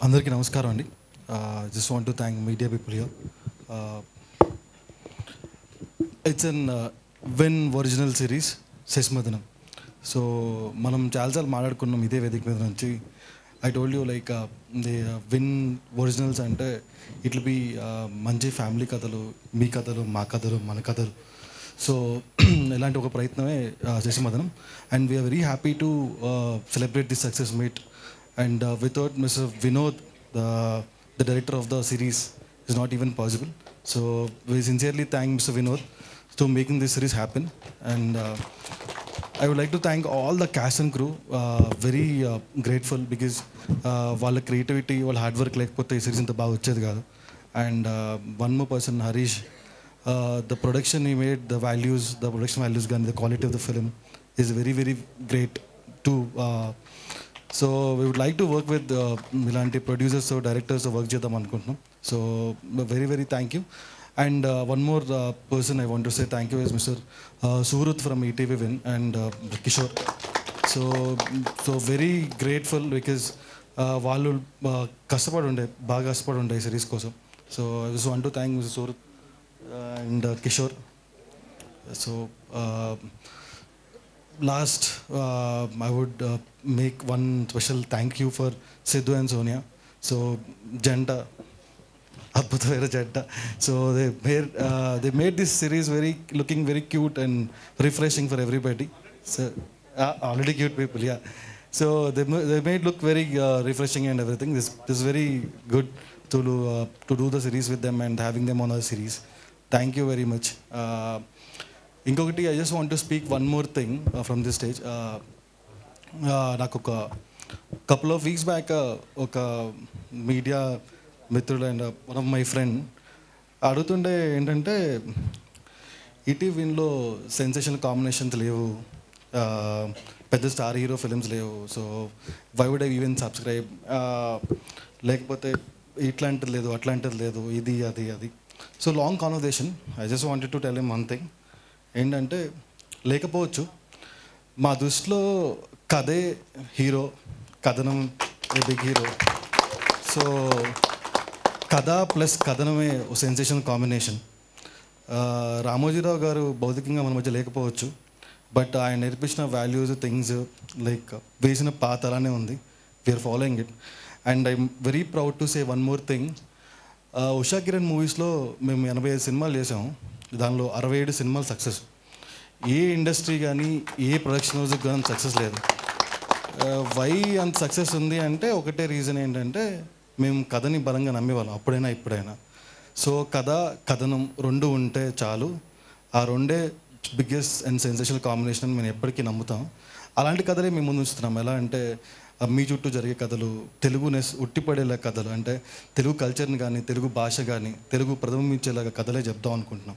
అందరికీ నమస్కారం అండి. Just want to thank media people here. It's an Win original series Sasimadhanam. So మనం చాలాసార్లు మాట్లాడుకున్నాం ఇదే వేదిక మీద నుంచి. I told you like the Win originals అంటే ఇట్ బి మంచి ఫ్యామిలీ కథలు, మీ కథలు, మా కథలు, మన కథలు. సో ఇలాంటి ఒక ప్రయత్నమే Sasimadhanam. And we are very happy to celebrate this success meet. And without Mr. Vinod, the director of the series, is not even possible. So we sincerely thank Mr. Vinod to making this series happen. And I would like to thank all the cast and crew. Very grateful because వాళ్ళ creativity, వాళ్ళ hard work లేకపోతే ఈ series ఇంత బాగా వచ్చేది కాదు. And one more person, Harish, the production he made, the production values, the quality of the film is very, very great too. So we would like to work with ఇలాంటి producers directors work చేద్దాం అనుకుంటున్నాం. So very very thank you. And one more person I want to say thank you is mister Surat from ETV win and Kishore. So very grateful because వాళ్ళు బాగా కష్టపడి ఉండే ఈ series కోసం. So I just want to thank mister Surat and Kishore. So last I would make one special thank you for Sidhu and Sonia. So janta adbhutamaina janta. So they made this series looking very cute and refreshing for everybody. So already cute people, yeah. So they made look very refreshing and everything. This is very good to do the series with them and having them on our series. Thank you very much. ఇంకొకటి I just want to speak one more thing from this stage. నాకు ఒక couple of weeks back ఒక media మిత్రుడు and one of my friend అడుగుతుండే ఏంటంటే ఈటీవీలో sensational combinations లేవు, పెద్ద స్టార్ హీరో ఫిలిమ్స్ లేవు, so why would I even subscribe, లేకపోతే ఇట్లాంటిది లేదు అట్లాంటిది లేదు ఇది అది. So long conversation. I just wanted to tell him one thing ఏంటంటే లేకపోవచ్చు, మా దృష్టిలో కథే హీరో, కథనం బిగ్ హీరో. సో కథ ప్లస్ కథనమే సెన్సేషన్ కాంబినేషన్. రామోజీరావు గారు భౌతికంగా మన మధ్య లేకపోవచ్చు, బట్ ఆయన నేర్పించిన వాల్యూస్ థింగ్స్ లైక్ వేసిన పాత అలానే ఉంది. We're following it. And I'm very proud to say one more thing. Usha Kiran మూవీస్లో మేము 85 సినిమాలు చేసాము. దానిలో 67 సినిమాలు సక్సెస్. ఏ ఇండస్ట్రీ కానీ ఏ ప్రొడక్షన్ హౌస్కి కానీ సక్సెస్ లేదు. వై అంత సక్సెస్ ఉంది అంటే ఒకటే రీజన్ ఏంటంటే మేము కథని బలంగా నమ్మేవాళ్ళం అప్పుడైనా ఇప్పుడైనా. సో కథనం రెండు ఉంటే చాలు, ఆ రెండే బిగ్గెస్ట్ అండ్ సెన్సేషనల్ కాంబినేషన్ మేము ఎప్పటికీ నమ్ముతాం. అలాంటి కథలే మేము ముందు ఉంచుతున్నాం. ఎలా అంటే మీ చుట్టూ జరిగే కథలు, తెలుగునెస్ ఉట్టిపడేలా కథలు, అంటే తెలుగు కల్చర్ని కానీ తెలుగు భాష కానీ తెలుగు ప్రతిబింబించేలాగా కథలే చెప్దాం అనుకుంటున్నాం.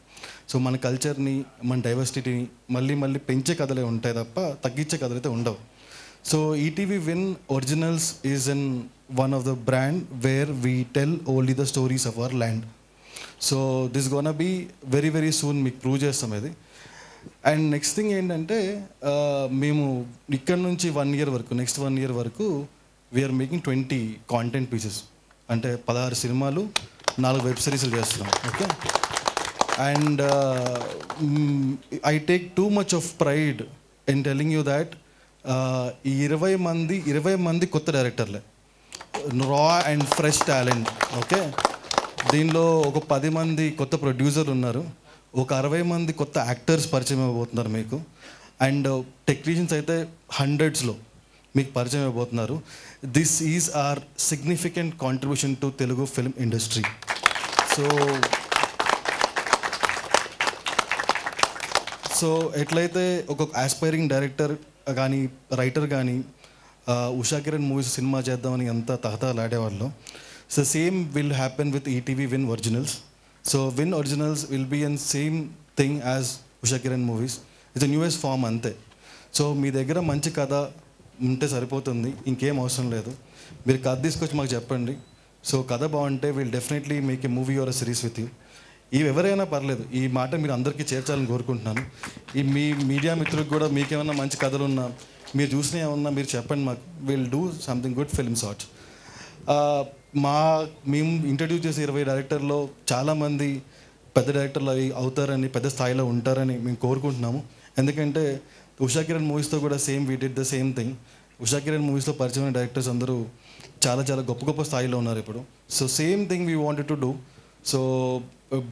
సో మన కల్చర్ని మన డైవర్సిటీని మళ్ళీ పెంచే కథలే ఉంటాయి తప్ప తగ్గించే కథలు అయితే ఉండవు. So ETV win originals is in one of the brand where we tell only the stories of our land. So this gonna be very very soon మీకు ప్రూవ్ చేస్తాం ఇది. అండ్ నెక్స్ట్ థింగ్ ఏంటంటే మేము ఇక్కడ నుంచి 1 year వరకు, next 1 year వరకు we are making 20 content pieces. అంటే 16 సినిమాలు, 4 వెబ్ సిరీస్లు చేస్తున్నాం. Okay. And I take too much of pride in telling you that ఈ 20 మంది కొత్త డైరెక్టర్లే, రా అండ్ ఫ్రెష్ టాలెంట్. ఓకే. దీనిలో ఒక 10 మంది కొత్త ప్రొడ్యూసర్లు ఉన్నారు, ఒక 60 మంది కొత్త యాక్టర్స్ పరిచయం అయిపోతున్నారు మీకు. అండ్ టెక్నీషియన్స్ అయితే 100sలో మీకు పరిచయం అయిపోతున్నారు. This is our significant contribution to Telugu film industry. So ఎట్లయితే ఒక ఆస్పైరింగ్ డైరెక్టర్ కానీ రైటర్ కానీ ఉషా కిరణ్ మూవీస్ సినిమా చేద్దామని ఎంత తహతలాడేవాళ్ళు, so same will happen with ETV win originals. So Win Originals will be in same thing as Usha Kiran movies. It's a newest form అంతే. So మీ దగ్గర మంచి కథ ఉంటే సరిపోతుంది, ఇంకేం అవసరం లేదు. మీరు కథ తీసుకొచ్చి మాకు చెప్పండి. సో కథ బాగుంటే will definitely make a movie or a series with you. ఇవి ఎవరైనా పర్లేదు, ఈ మాట మీరు అందరికీ చేర్చాలని కోరుకుంటున్నాను. ఈ మీ మీడియా మిత్రులకు కూడా మీకేమన్నా మంచి కథలు ఉన్నా, మీరు చూసినా ఏమన్నా మీరు చెప్పండి మాకు. Will do something good film shorts. మేము ఇంట్రడ్యూస్ చేసే 20 డైరెక్టర్లో చాలామంది పెద్ద డైరెక్టర్లు అవుతారని, పెద్ద స్థాయిలో ఉంటారని మేము కోరుకుంటున్నాము. ఎందుకంటే ఉషా కిరణ్ మూవీస్తో కూడా same we did the same thing. Usha Kiran మూవీస్లో పరిచయమైన డైరెక్టర్స్ అందరూ చాలా చాలా గొప్ప గొప్ప స్థాయిలో ఉన్నారు ఇప్పుడు. So same thing we wanted to do. So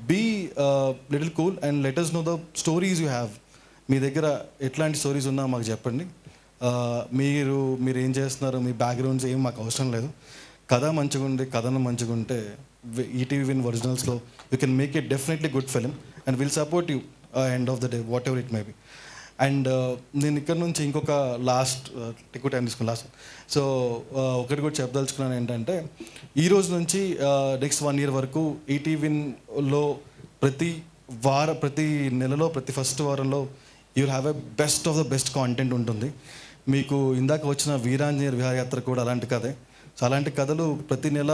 be little cool and let us know the stories you have. మీ దగ్గర ఎట్లాంటి స్టోరీస్ ఉన్నా మాకు చెప్పండి. మీరు ఏం చేస్తున్నారు, మీ బ్యాక్గ్రౌండ్స్ ఏం మాకు అవసరం లేదు. కథ మంచిగా ఉండి, కథనం మంచిగా ఉంటే ఈటీవీ విన్ ఒరిజినల్స్లో you can make it definitely good film and will support you end of the day whatever it may be. అండ్ నేను ఇక్కడ నుంచి ఇంకొక ఎక్కువ టైం తీసుకుని సో ఒకటి కూడా చెప్పదలుచుకున్నాను ఏంటంటే, ఈ రోజు నుంచి నెక్స్ట్ 1 year వరకు ఈటీవీలో ప్రతి నెలలో ప్రతి ఫస్ట్ వారంలో you will have a best of the best content ఉంటుంది. మీకు ఇందాక వచ్చిన వీరాంజనేయ విహారయాత్ర కూడా అలాంటి కథే. సో అలాంటి కథలు ప్రతి నెల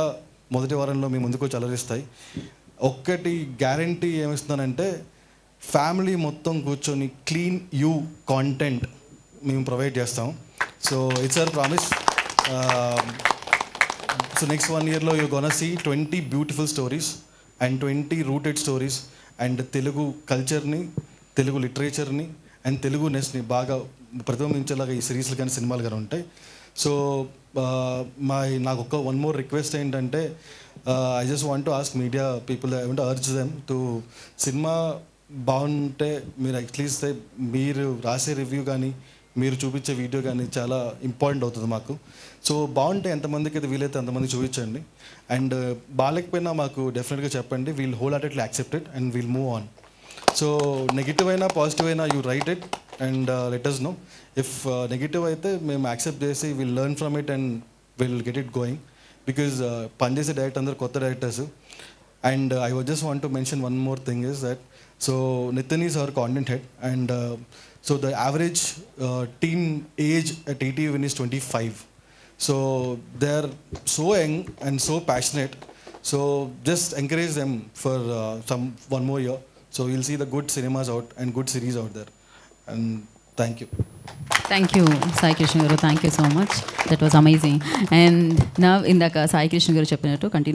మొదటి వారంలో మీ ముందుకు వచ్చి అలరిస్తాయి. ఒక్కటి గ్యారంటీ ఏమిస్తున్నానంటే, ఫ్యామిలీ మొత్తం కూర్చొని క్లీన్ యూ కాంటెంట్ మేము ప్రొవైడ్ చేస్తాం. So it's our promise. So next 1 yearలో you gonna see 20 beautiful stories and 20 rooted stories and Telugu కల్చర్ని, తెలుగు లిటరేచర్ని అండ్ తెలుగునెస్ని బాగా ప్రతిబింబించేలాగా ఈ సిరీస్లు కానీ సినిమాలు కానీ ఉంటాయి. సో నాకు ఒక వన్ మోర్ రిక్వెస్ట్ ఏంటంటే, I just want to ask media people, I want to urge them to cinema బాగుంటే మీరు అట్లీస్ట్ మీరు రాసే రివ్యూ కానీ మీరు చూపించే వీడియో కానీ చాలా ఇంపార్టెంట్ అవుతుంది మాకు. సో బాగుంటే ఎంతమందికి అయితే వీలైతే అంతమంది చూపించండి. అండ్ బాగాలేకపోయినా మాకు డెఫినెట్గా చెప్పండి. We'll wholeheartedly accept it and we'll move on. So negative అయినా పాజిటివ్ అయినా you write it and let us know. If negative అయితే మేము యాక్సెప్ట్ చేసి will learn from it and will get it going. Because పనిచేసే director అందరూ కొత్త directors. And I just want to mention one more thing is that, so Nitin is our content head and so the average team age at ETV Win is 25. So they are so young and so passionate. So just encourage them for one more year. So you'll see the good cinemas out and good series out there. And thank you. Thank you, Sai Krishna garu. Thank you so much. That was amazing. And now indaka Sai Krishna garu cheppinattu continue